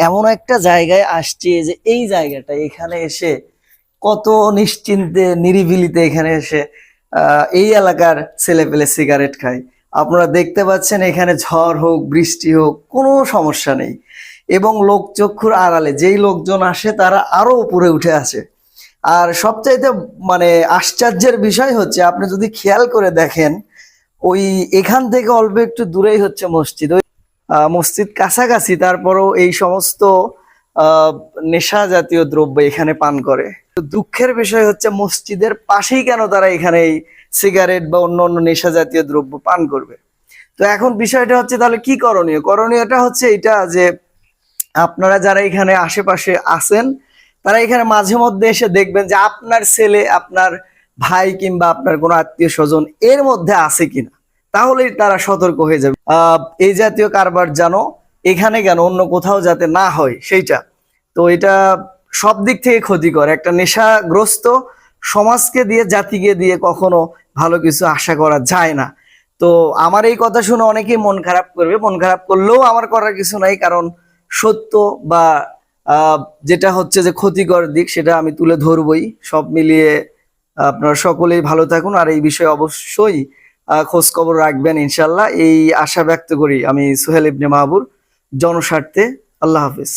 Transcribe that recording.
এমন একটা জায়গায় আসছি যে এই জায়গাটা এখানে এসে কত নিশ্চিন্তে নিরিবিলিতে এখানে এসে এই এলাকার ছেলেপেলে সিগারেট খায়। আপনারা দেখতে পাচ্ছেন এখানে ঝড় হোক বৃষ্টি হোক কোনো সমস্যা নেই, এবং লোকচক্ষুর আড়ালে যেই লোকজন আসে তারা আরো উপরে উঠে আসে। আর সবচাইতে মানে আশ্চর্যের বিষয় হচ্ছে, আপনি যদি খেয়াল করে দেখেন, ওই এখান থেকে অল্প একটু দূরেই হচ্ছে মসজিদ। ওই মসজিদ কাছাকাছি, তারপরও এই সমস্ত আহ নেশা জাতীয় দ্রব্য এখানে পান করে। তো দুঃখের বিষয় হচ্ছে মসজিদের পাশেই কেন তারা এখানে এই সিগারেট বা অন্য অন্য নেশা জাতীয় দ্রব্য পান করবে। তো এখন বিষয়টা হচ্ছে তাহলে কি করণীয়? করণীয়টা হচ্ছে এটা যে আপনারা যারা এখানে আশেপাশে আছেন তারা এখানে মাঝে মধ্যে এসে দেখবেন যে আপনার ছেলে, আপনার ভাই কিংবা আপনার কোনো আত্মীয় স্বজন এর মধ্যে আছে কিনা, তাহলেই তারা সতর্ক হয়ে যাবে। এই জাতীয় কারবার যেন এখানে কেন অন্য কোথাও যাতে না হয় সেইটা। তো এটা সব দিক থেকে ক্ষতিকর। একটা নেশাগ্রস্ত সমাজকে দিয়ে, জাতিকে দিয়ে কখনো ভালো কিছু আশা করা যায় না। তো আমার এই কথা শুনে অনেকেই মন খারাপ করবে, মন খারাপ করলেও আমার করার কিছু নাই, কারণ সত্য বা আহ, যেটা হচ্ছে যে ক্ষতিকর দিক সেটা আমি তুলে ধরবই। সব মিলিয়ে আপনারা সকলেই ভালো থাকুন, আর এই বিষয়ে অবশ্যই খোঁজ খবর রাখবেন ইনশাল্লাহ, এই আশা ব্যক্ত করি আমি সোহেল ইবনে মাহবুর, জনস্বার্থে। আল্লাহ হাফিজ।